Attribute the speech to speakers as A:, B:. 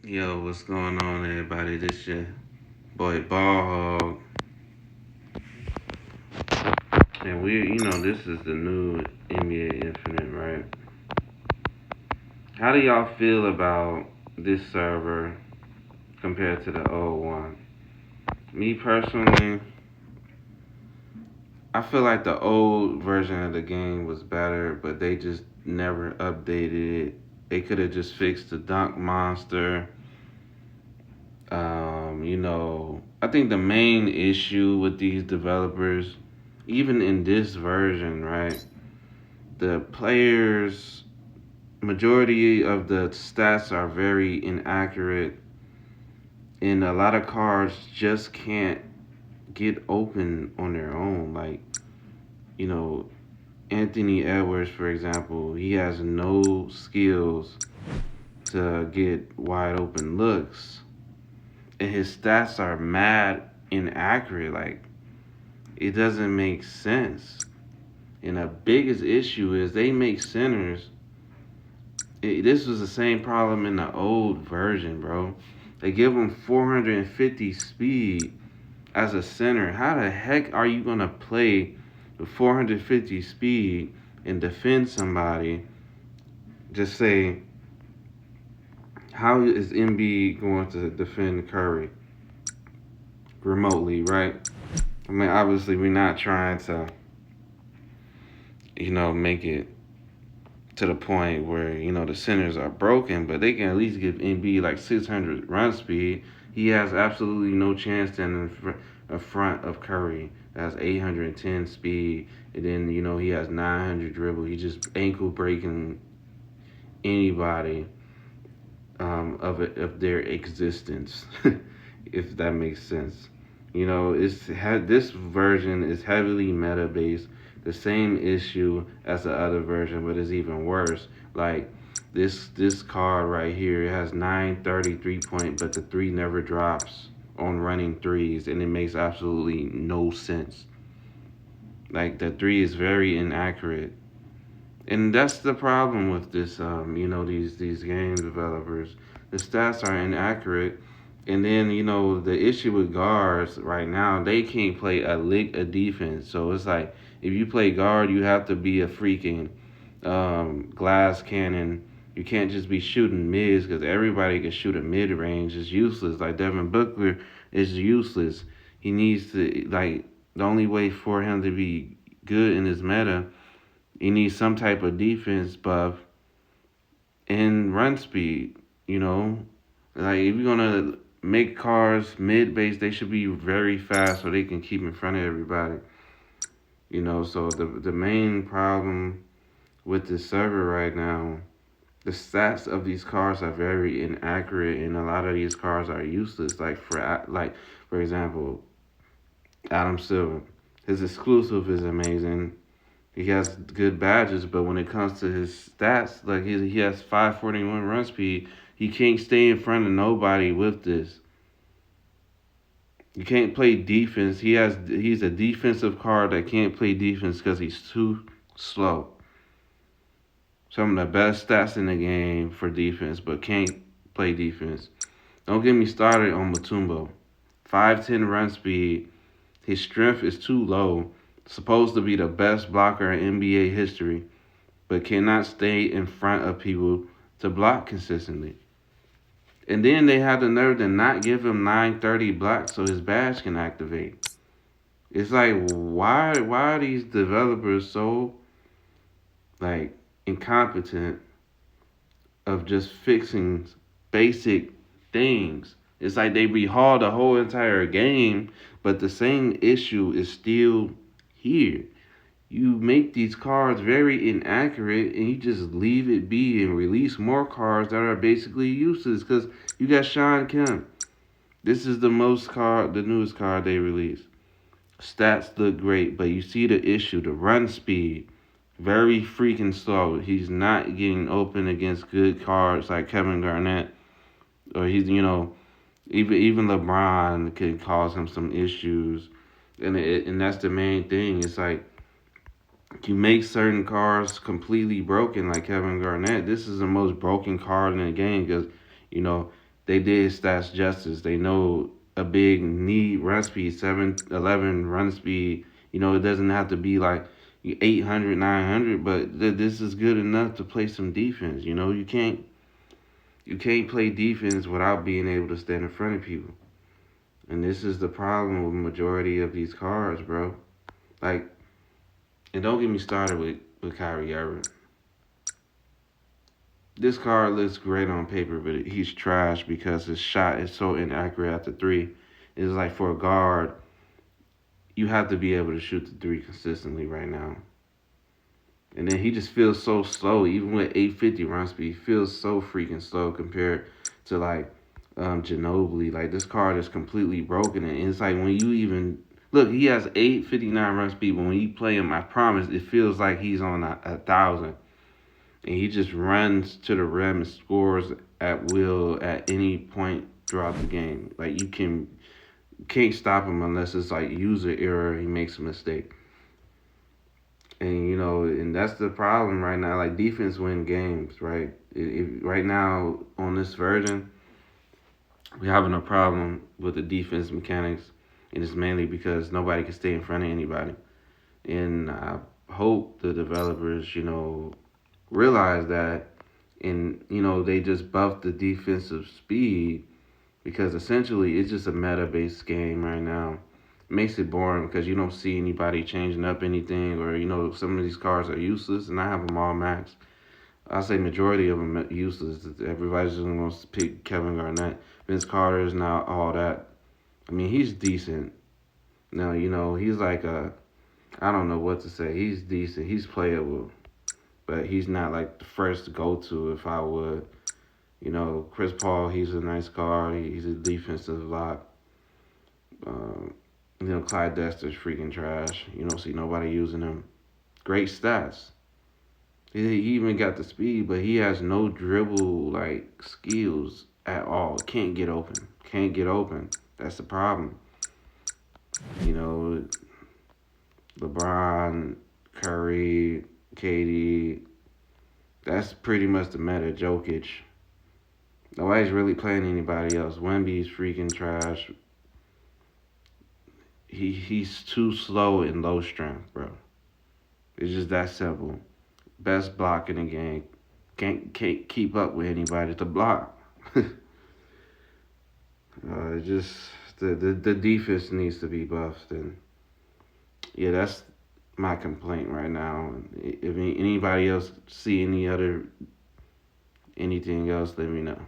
A: Yo, what's going on, everybody? This your boy Ball Hog, and this is the new NBA Infinite, right? How do y'all feel about this server compared to the old one? Me personally, I feel like the old version of the game was better, but they just never updated it. They could have just fixed the dunk monster. I think the main issue with these developers, even in this version, right? The players, majority of the stats are very inaccurate, and a lot of cards just can't get open on their own. Like, you know, Anthony Edwards, for example, he has no skills to get wide open looks, and his stats are mad inaccurate. Like, it doesn't make sense. And the biggest issue is they make centers. This was the same problem in the old version, bro. They give him 450 speed as a center. How the heck are you gonna play with 450 speed and defend somebody? Just say, how is MB going to defend Curry remotely, right? I mean, obviously, we're not trying to, make it to the point where the centers are broken, but they can at least give MB like 600 run speed. He has absolutely no chance standing in front of Curry. That's 810 speed, and then he has 900 dribble. He just ankle breaking anybody of their existence, if that makes sense. This version is heavily meta based. The same issue as the other version, but it's even worse. Like this card right here, it has 930 3 point, but the three never drops on running threes, and it makes absolutely no sense. Like the three is very inaccurate, and that's the problem with this. These game developers, the stats are inaccurate, and then the issue with guards right now, they can't play a lick of defense. So it's like if you play guard, you have to be a freaking glass cannon. You can't just be shooting mids because everybody can shoot a mid range. It's useless. Like Devin Booker is useless. He needs to like the only way for him to be good in his meta, he needs some type of defense buff and run speed. You know, like if you're gonna make cars mid base, they should be very fast so they can keep in front of everybody. So the main problem with this server right now, the stats of these cars are very inaccurate, and a lot of these cars are useless. For example, Adam Silver, his exclusive is amazing. He has good badges, but when it comes to his stats, like he has 541 run speed, he can't stay in front of nobody with this. You can't play defense. He's a defensive card that can't play defense because he's too slow. Some of the best stats in the game for defense, but can't play defense. Don't get me started on Mutombo. 510 run speed. His strength is too low. Supposed to be the best blocker in NBA history, but cannot stay in front of people to block consistently. And then they have the nerve to not give him 930 blocks so his badge can activate. It's like why are these developers so like incompetent of just fixing basic things? It's like they rehaul the whole entire game, but the same issue is still here. You make these cards very inaccurate and you just leave it be and release more cards that are basically useless because you got Sean Kemp. This is the newest card they released. Stats look great, but you see the issue, the run speed, very freaking slow. He's not getting open against good cards like Kevin Garnett, or even LeBron can cause him some issues, and that's the main thing. It's like you make certain cards completely broken, like Kevin Garnett. This is the most broken card in the game because, you know, they did stats justice. They know a big need run speed, 711 run speed. It doesn't have to be like 800, 900, but this is good enough to play some defense. You can't play defense without being able to stand in front of people. And this is the problem with majority of these cars, bro. Like, and don't get me started with Kyrie Irving. This car looks great on paper, but he's trash because his shot is so inaccurate at the three. It's like for a guard, you have to be able to shoot the three consistently right now. And then he just feels so slow, even with 850 run speed, he feels so freaking slow compared to like Ginobili. Like this card is completely broken, and it's like when you even look, he has 859 run speed, but when you play him, I promise, it feels like he's on a thousand, and he just runs to the rim and scores at will at any point throughout the game. Like can't stop him unless it's like user error. He makes a mistake. And and that's the problem right now. Like defense win games, right? Right now on this version, we're having a problem with the defense mechanics, and it's mainly because nobody can stay in front of anybody. And I hope the developers, realize that, and they just buff the defensive speed because essentially it's just a meta-based game right now. It makes it boring because you don't see anybody changing up anything, or some of these cars are useless, and I have them all max. I say majority of them are useless. Everybody's just going to pick Kevin Garnett. Vince Carter is not all that. I mean, he's decent. Now, he's like I don't know what to say. He's decent. He's playable, but he's not like the first go to if I would. Chris Paul, he's a nice car. He's a defensive lock. Um, Clyde Dester's freaking trash. You don't see nobody using him. Great stats. He even got the speed, but he has no dribble like skills at all. Can't get open. Can't get open. That's the problem. You know, LeBron, Curry, KD. That's pretty much the meta. Jokic. Nobody's really playing anybody else. Wemby's freaking trash. He's too slow and low strength, bro. It's just that simple. Best block in the game. Can't keep up with anybody to block. Just the defense needs to be buffed, and yeah, that's my complaint right now. If anybody else see anything else, let me know.